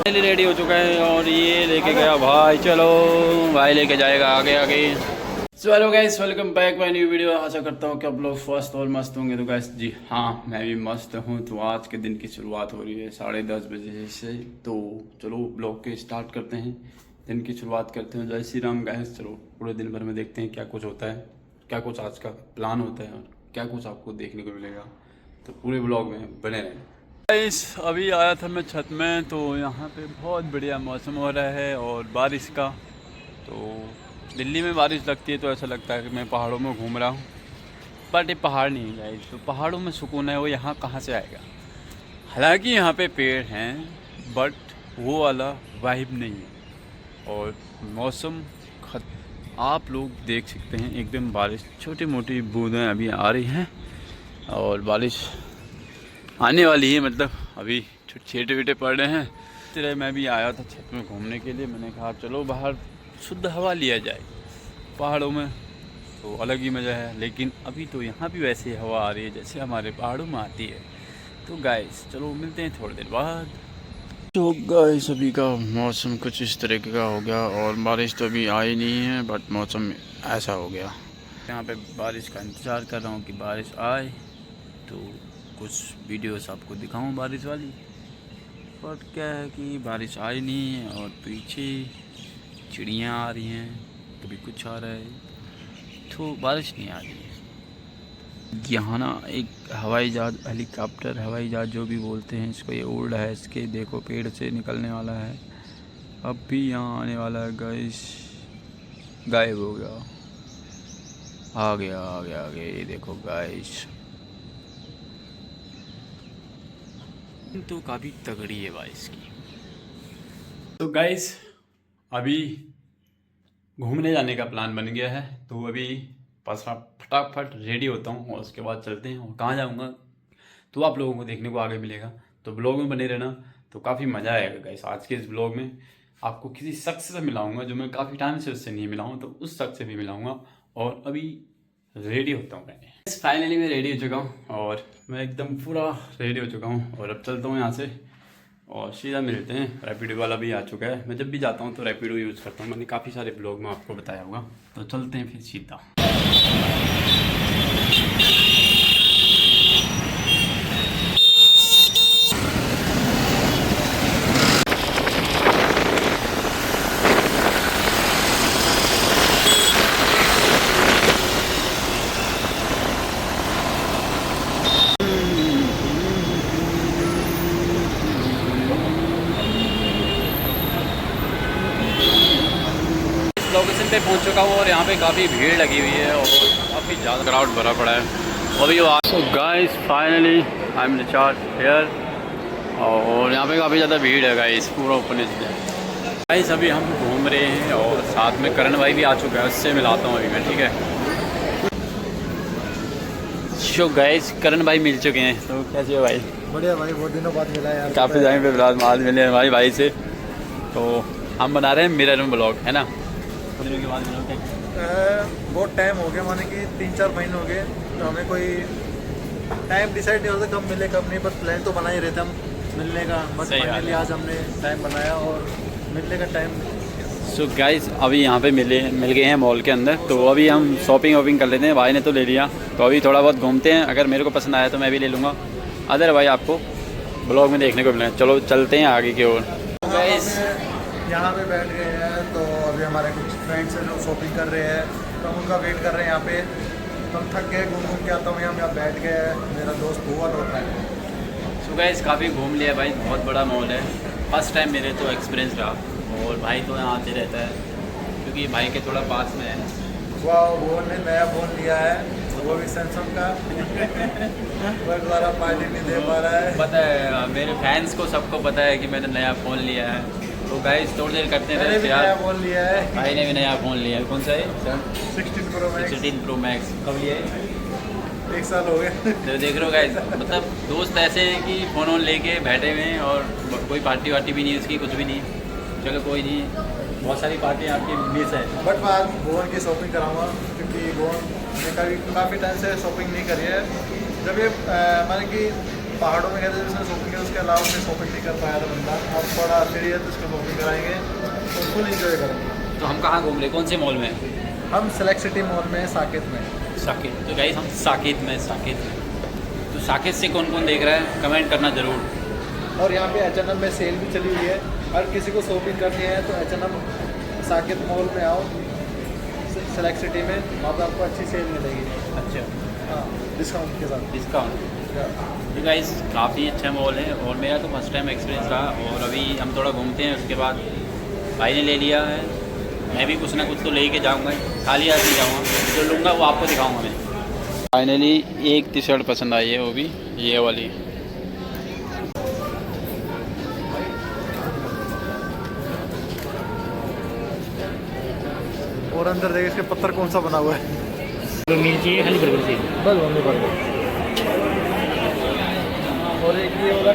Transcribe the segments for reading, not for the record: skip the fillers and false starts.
Ready हो चुका है और ये लेके गया भाई। चलो भाई लेके जाएगा आगे आगे। So hello guys, welcome back my new video. आशा करता हूँ कि आप लोग स्वस्थ और मस्त होंगे। तो गाइस जी हाँ, मैं भी मस्त हूँ। तो आज के दिन की शुरुआत हो रही है 10:30 बजे से। तो चलो ब्लॉग के स्टार्ट करते हैं, दिन की शुरुआत करते हैं। जय श्री राम गाइस। चलो पूरे दिन भर में देखते हैं क्या कुछ होता है, क्या कुछ आज का प्लान होता है और क्या कुछ आपको देखने को मिलेगा। तो पूरे ब्लॉग में बने रहें। गाइस अभी आया था मैं छत में, तो यहाँ पे बहुत बढ़िया मौसम हो रहा है और बारिश का। तो दिल्ली में बारिश लगती है तो ऐसा लगता है कि मैं पहाड़ों में घूम रहा हूँ, बट ये पहाड़ नहीं है गाइस। तो पहाड़ों में सुकून है वो यहाँ कहाँ से आएगा। हालांकि यहाँ पे पेड़ हैं बट वो वाला वाइब नहीं है। और मौसम आप लोग देख सकते हैं एकदम बारिश, छोटी मोटी बूंदें अभी आ रही हैं और बारिश आने वाली है। मतलब अभी छींटे वीटे पड़ रहे हैं। तेरे मैं भी आया था छत में घूमने के लिए। मैंने कहा चलो बाहर शुद्ध हवा लिया जाए। पहाड़ों में तो अलग ही मज़ा है, लेकिन अभी तो यहाँ भी वैसे हवा आ रही है जैसे हमारे पहाड़ों में आती है। तो गाइस चलो मिलते हैं थोड़ी देर बाद। तो गाइस अभी का मौसम कुछ इस तरीके का हो गया और बारिश तो अभी आई नहीं है, बट मौसम ऐसा हो गया। यहाँ पे बारिश का इंतज़ार कर रहा हूँ कि बारिश आए तो कुछ वीडियोस आपको दिखाऊं बारिश वाली। बट क्या है कि बारिश आई नहीं है और पीछे चिड़ियाँ आ रही हैं, कभी कुछ आ रहा है, तो बारिश नहीं आ रही है। यहाँ ना एक हवाई जहाज़, हेलीकॉप्टर, हवाई जहाज़ जो भी बोलते हैं इसको, ये उड़ रहा है। इसके देखो पेड़ से निकलने वाला है, अब भी यहाँ आने वाला है गाइस। गायब हो गया, आ गया आ गया आ गया, ये देखो गाइस। तो काफ़ी तगड़ी है बारिश की। तो गाइस अभी घूमने जाने का प्लान बन गया है, तो अभी फटाफट रेडी होता हूँ और उसके बाद चलते हैं। और कहाँ जाऊँगा तो आप लोगों को देखने को आगे मिलेगा। तो ब्लॉग में बने रहना, तो काफ़ी मज़ा आएगा गाइस। आज के इस ब्लॉग में आपको किसी शख्स से मिलाऊंगा जो मैं काफ़ी टाइम से उससे नहीं मिला हूँ, तो उस शख्स से भी मिलाऊंगा। और अभी रेडी होता हूँ मैं। फाइनली मैं रेडी हो चुका हूँ और मैं एकदम पूरा रेडी हो चुका हूँ और अब चलता हूँ यहाँ से और सीधा मिलते हैं। रैपिडो वाला भी आ चुका है। मैं जब भी जाता हूँ तो रैपिडो यूज़ करता हूँ, मैंने काफ़ी सारे ब्लॉग में आपको बताया होगा। तो चलते हैं फिर सीधा। लोकेशन पे पहुंच चुका हूँ और यहाँ पे काफ़ी भीड़ लगी हुई है और काफ़ी ज़्यादा क्राउड भरा पड़ा है अभी। So guys finally I am recharge here और यहाँ पे काफ़ी ज़्यादा भीड़ है गाइस, पूरा ओपन है गाइस। अभी हम घूम रहे हैं और साथ में करण भाई भी आ चुका है, उससे मिलाता हूँ अभी मैं, ठीक है। सो गाइस करण भाई मिल चुके हैं, तो कैसे हो भाई? बढ़िया भाई, बहुत दिनों बाद मिला यार। काफ़ी टाइम पे बाद मिले हैं भाई से। तो हम बना रहे हैं मिरर में ब्लॉग, है ना। के बाद बहुत टाइम हो गया, माने कि 3-4 महीने हो गए, तो हमें कोई टाइम डिसाइड नहीं होता कब मिले कब नहीं, पर प्लान तो बना ही रहते हम मिलने का। बस फाइनली आज हमने टाइम बनाया और मिलने का टाइम। सो गाइस अभी यहाँ पे मिल गए हैं मॉल के अंदर। तो अभी हम शॉपिंग वॉपिंग कर लेते हैं। भाई ने तो ले लिया, तो अभी थोड़ा बहुत घूमते हैं। अगर मेरे को पसंद आया तो मैं भी ले लूँगा, अदर भाई आपको ब्लॉग में देखने को मिलेगा। चलो चलते हैं आगे की ओर। गाइस यहाँ पे बैठ गए हैं, तो अभी हमारे कुछ फ्रेंड्स हैं जो शॉपिंग कर रहे हैं, तो हम उनका वेट कर रहे हैं यहाँ पे। तो हम थक गए, घूम के आता हूँ, यहाँ बैठ गए। मेरा दोस्त भूआ लौट रहा है। सो गाइस काफ़ी घूम लिया भाई, बहुत बड़ा मॉल है। फर्स्ट टाइम मेरे तो एक्सपीरियंस रहा और भाई तो यहाँ आते रहता है क्योंकि भाई के थोड़ा पास में है। वाह, भुआ ने नया फ़ोन लिया है, वो भी सैमसंग का। पर द्वारा पार्टी नहीं दे पा रहा है। पता है मेरे फैंस को सबको पता है कि मैंने नया फ़ोन लिया है। तो गाइस थोड़ी देर करते हैं नया फ़ोन लिया है। भाई ने भी नया फ़ोन लिया है। कौन सा है? 16 प्रो मैक्स। 16 pro max. कब लिया है? 1 साल हो गए। तो देख रहे हो गाइस, मतलब दोस्त ऐसे हैं कि फ़ोन वोन लेके बैठे हुए हैं और कोई पार्टी वार्टी भी नहीं उसकी, कुछ भी नहीं। चलो कोई नहीं, बहुत सारी पार्टी आपकी मिस है। बट मैं आज भुवन की शॉपिंग कराऊंगा क्योंकि भुवन ने काफ़ी टाइम से शॉपिंग नहीं करी है। जब ये माने कि पहाड़ों में गए थे जिसने शॉपिंग किया, उसके अलावा उसने शॉपिंग नहीं कर पाया था बंदा। अब थोड़ा फ्री है तो उसको शॉपिंग कराएंगे और फुल इंजॉय करेंगे। तो हम कहाँ घूम रहे, कौन से मॉल में? हम सेलेक्ट सिटी मॉल में, साकेत में। साकेत। तो गाइस हम साकेत में तो साकेत से कौन कौन देख रहा है कमेंट करना ज़रूर। और यहाँ पे H&M में सेल भी चली हुई है, हर किसी को शॉपिंग करनी है तो H&M साकेत मॉल में आओ, सेलेक्ट सिटी में, वहाँ पर आपको अच्छी सेल मिलेगी। अच्छा, हाँ, डिस्काउंट के साथ। डिस्काउंट। तो गाइस काफ़ी अच्छा मॉल है और मेरा तो फर्स्ट टाइम एक्सपीरियंस था। और अभी हम थोड़ा घूमते हैं, उसके बाद भाई ने ले लिया है, मैं भी कुछ ना कुछ तो ले के जाऊँगा, खाली हाथ नहीं जाऊँगा, जो लूँगा वो आपको दिखाऊँगा मैं। फाइनली एक टी शर्ट पसंद आई है, वो भी ये वाली। और अंदर देखिए इसके पत्थर कौन सा बना हुआ है। तो मिल चाहिए खाली बर्गर चाहिए। बस मम्मी बर्गर। और एक ये वाला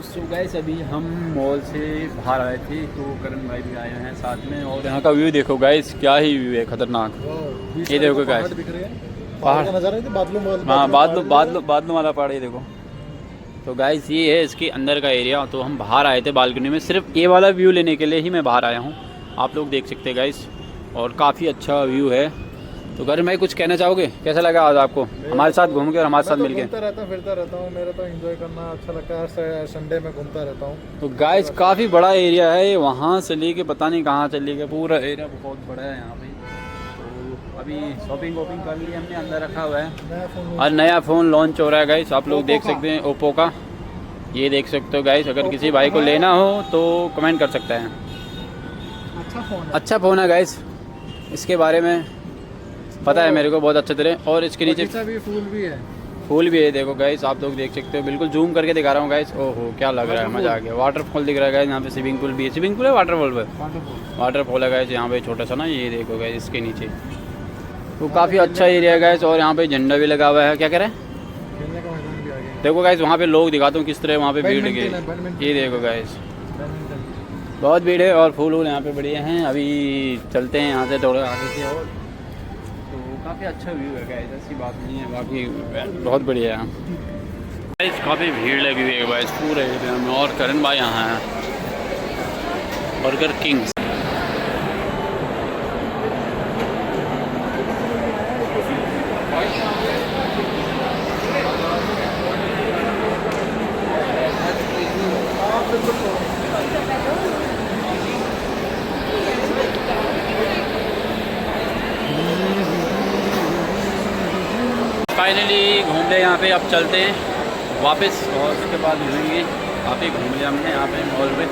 सो गाइस अभी हम मॉल से बाहर आए थे तो करण भाई भी आए हैं साथ में। और यहाँ का व्यू देखो गाइस, क्या ही व्यू है खतरनाक। ये देखो गाइस, दिख रहे हैं, पहाड़ का नज़ारा है, बादलों हाँ बादलों वाला पहाड़, ये देखो। तो गाइस ये है इसके अंदर का एरिया। तो हम बाहर आए थे बालकनी में, सिर्फ ये वाला व्यू लेने के लिए ही मैं बाहर आया हूँ, आप लोग देख सकते हैं गाइस। और काफ़ी अच्छा व्यू है। तो करण भाई कुछ कहना चाहोगे, कैसा लगा आज आपको हमारे साथ घूम के और हमारे साथ मिल के? घूमता रहता हूँ, फिरता रहता हूँ, मेरा तो एंजॉय करना अच्छा लगता है, हर संडे में घूमता रहता हूँ। तो गाइस काफ़ी बड़ा एरिया है, वहाँ से लेके पता नहीं कहाँ से लेके पूरा एरिया बहुत बड़ा है यहाँ पे। तो अभी शॉपिंग वॉपिंग कर ली हमने, अंदर रखा हुआ है और नया फ़ोन लॉन्च हो रहा है गाइस, आप लोग देख सकते हैं, ओप्पो का। ये देख सकते हो गाइस, अगर किसी भाई को लेना हो तो कमेंट कर सकते हैं। अच्छा फ़ोन है गाइस, इसके बारे में पता है मेरे को बहुत अच्छे तरह। और इसके नीचे भी फूल भी है, देखो गाइस, आप लोग देख सकते हो, बिल्कुल जूम करके दिखा रहा हूँ गाइस। ओहो क्या लग रहा है, मज़ा आ गया। वाटरफॉल दिख रहा है गाइस, यहाँ पे स्विमिंग पूल भी है। स्विमिंग पूल है वाटरफॉल पे? वाटरफॉल है गाइस यहाँ पे छोटा सा ना, ये देखो गाइस इसके नीचे। तो काफ़ी अच्छा एरिया है गाइस। और यहाँ पे झंडा भी लगा हुआ है, क्या कह रहे हैं? खेलने का मैदान भी आ गया। देखो गाइस वहाँ पे लोग दिखाता हूँ किस तरह वहाँ पे भीड़ लगी है। ये देखो गाइस बहुत भीड़ है और फूल यहाँ पे बढ़िया हैं। अभी चलते हैं यहाँ से थोड़ा आगे से, और तो काफ़ी अच्छा व्यू है गाइस, ऐसी बात नहीं है, बाकी बहुत बढ़िया है गाइस। काफ़ी भीड़ लगी हुई है गाइस पूरे एरिया में। और करण भाई यहाँ हैं, बर्गर किंग। फाइनली घूम ले यहाँ पे, अब चलते हैं वापस और उसके बाद घूमेंगे। काफ़ी घूम लिया हमने यहाँ पे मॉल में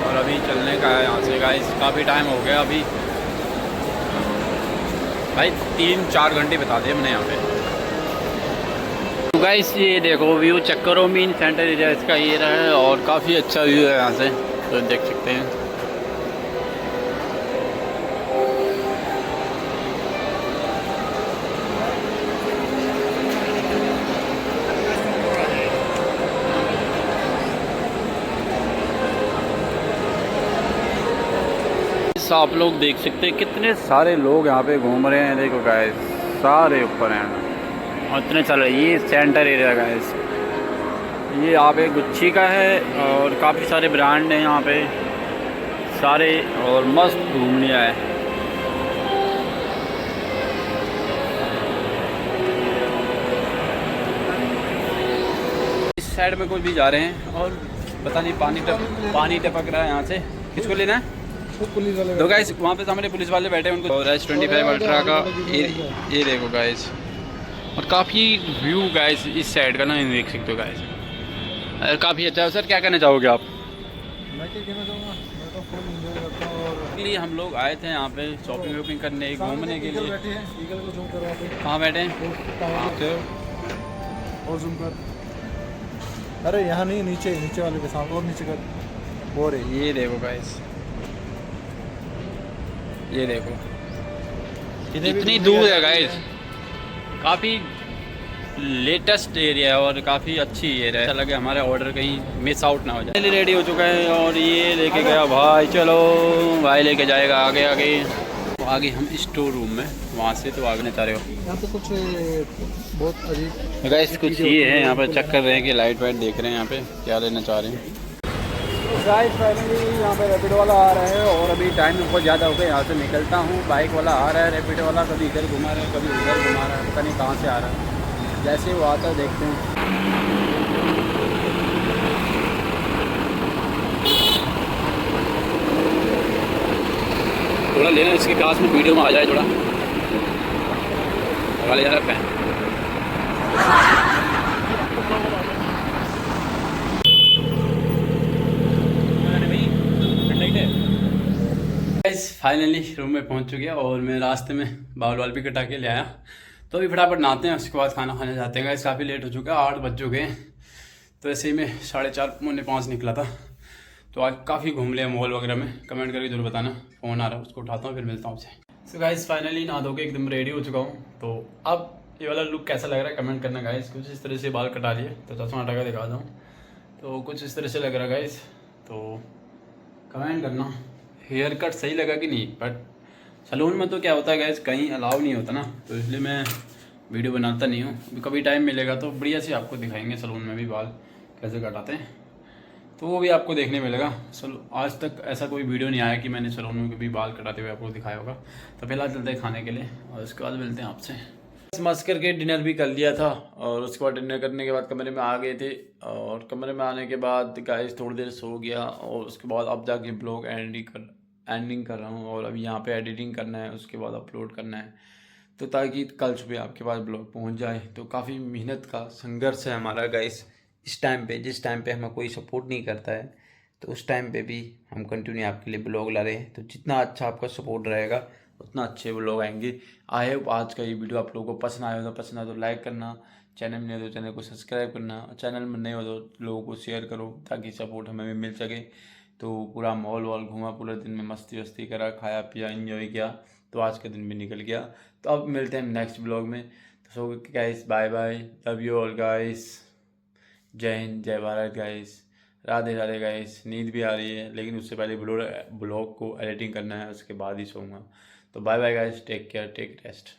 और अभी चलने का है यहाँ से गाइस। काफ़ी टाइम हो गया, अभी भाई 3-4 घंटे बिता दिए हमने यहाँ पे। तो गाइस ये देखो व्यू, चक्करों मीन सेंटर एरिया इसका ये रहा है और काफ़ी अच्छा व्यू है यहाँ से, तो देख सकते हैं। आप लोग देख सकते हैं कितने सारे लोग यहाँ पे घूम रहे हैं, देखो गाइस सारे ऊपर हैं और इतने चल रहे। ये सेंटर एरिया गाइस, ये यहाँ पे गुच्ची का है और काफ़ी सारे ब्रांड हैं यहाँ पे सारे, और मस्त घूम लिया है। इस साइड में कोई भी जा रहे हैं और पता नहीं पानी टपक रहा है यहाँ से। किसको लेना है? पुलिस वाले। तो गाइस वहाँ पे सामने पुलिस वाले बैठे हैं, उनको S25 अल्ट्रा का ये देखो गाइस। और काफ़ी व्यू गाइस इस साइड का ना, देख सकते हो गाइस, काफ़ी अच्छा है। सर क्या कहना चाहोगे आप? मैं क्या कहना चाहूँगा, मैं तो फुल एंजॉय करता हूँ। और इसलिए हम लोग आए थे यहाँ पे शॉपिंग वॉपिंग करने, घूमने के लिए। बैठे हैं, ईगल को जूम करो आप। कहाँ बैठे हैं? और जूम कर। अरे यहाँ नहीं, नीचे वाले के साथ, और नीचे कर, वो रे। ये देखो गाइस, ये देखो कितनी दूर है गाइस। काफ़ी लेटेस्ट एरिया है और काफ़ी अच्छी एरिया है। अच्छा लगे हमारा ऑर्डर कहीं मिस आउट ना हो जाए। रेडी हो चुका है और ये लेके गया भाई, चलो भाई लेके जाएगा आगे आगे। आगे हम स्टोर रूम में, वहाँ से तो आगे चाह रहे हो। यहाँ पे कुछ बहुत अजीब गाइस कुछ ये है यहाँ पर, चेक कर रहे हैं कि लाइट वाइट देख रहे हैं यहाँ पे क्या लेना चाह रहे हैं। गाइस फाइनली यहाँ पे रैपिड वाला आ रहा है और अभी टाइम बहुत ज़्यादा हो गया, यहाँ से निकलता हूँ। बाइक वाला आ रहा है, रैपिड वाला कभी इधर घुमा रहा है कभी उधर घुमा रहा है, पता नहीं कहाँ से आ रहा है। जैसे वो आता है देखते हैं। थोड़ा लेना इसके पास में, वीडियो में आ जाए थोड़ा वाले जा रहा है। फाइनली रूम में पहुंच चुके हैं और मैं रास्ते में बाल वाल भी कटा के ले आया। तो अभी फटाफट नहाते हैं, उसके बाद खाना खाने जाते हैं। गाइस काफ़ी लेट हो चुका है, 8 बज चुके हैं। तो ऐसे ही मैं 4:30 पौने 5 निकला था। तो आज काफ़ी घूम लिया मॉल वगैरह में। कमेंट करके जरूर बताना। फ़ोन आ रहा है, उसको उठाता हूँ फिर मिलता हूँ आपसे। सो गाइस फाइनली नहा धो के एकदम रेडी हो चुका हूँ। तो अब ये वाला लुक कैसा लग रहा है कमेंट करना गाइस। कुछ इस तरह से बाल कटा लिए, तो चश्मा हटा के दिखा दूँ। तो कुछ इस तरह से लग रहा है गाइस, तो कमेंट करना हेयर कट सही लगा कि नहीं। बट सैलून में तो क्या होता है गाइस, कहीं अलाउ नहीं होता ना, तो इसलिए मैं वीडियो बनाता नहीं हूँ। कभी टाइम मिलेगा तो बढ़िया से आपको दिखाएंगे सैलून में भी बाल कैसे कटाते हैं, तो वो भी आपको देखने मिलेगा। आज तक ऐसा कोई वीडियो नहीं आया कि मैंने सैलून में कभी बाल कटाते हुए आपको दिखाया होगा। तो फिलहाल चलते हैं खाने के लिए और उसके बाद मिलते हैं आपसे। मस्त करके डिनर भी कर लिया था और उसके बाद डिनर करने के बाद कमरे में आ गए थे। और कमरे में आने के बाद गाइस थोड़ी देर सो गया और उसके बाद अब जाके ब्लॉग एंडिंग कर रहा हूँ। और अभी यहाँ पे एडिटिंग करना है, उसके बाद अपलोड करना है, तो ताकि कल सुबह आपके पास ब्लॉग पहुँच जाए। तो काफ़ी मेहनत का संघर्ष है हमारा गाइस इस टाइम पे। जिस टाइम पे हमें कोई सपोर्ट नहीं करता है, तो उस टाइम पे भी हम कंटिन्यू आपके लिए ब्लॉग ला रहे हैं। तो जितना अच्छा आपका सपोर्ट रहेगा उतना अच्छे ब्लॉग आएंगे। आई होप आज का ये वीडियो आप लोगों को पसंद आया तो लाइक करना, चैनल में नए हो तो चैनल को सब्सक्राइब करना, चैनल में नए हो तो लोगों को शेयर करो ताकि सपोर्ट हमें भी मिल सके। तो पूरा मॉल वॉल घूमा, पूरा दिन में मस्ती वस्ती करा, खाया पिया, एंजॉय किया। तो आज का दिन भी निकल गया। तो अब मिलते हैं नेक्स्ट ब्लॉग में। तो so guys bye bye, love you all guys, जय हिंद जय भारत गाइस, राधे राधे गाइस। नींद भी आ रही है लेकिन उससे पहले ब्लॉग को एडिटिंग करना है, उसके बाद ही सोऊंगा। तो bye bye guys, take care, take rest.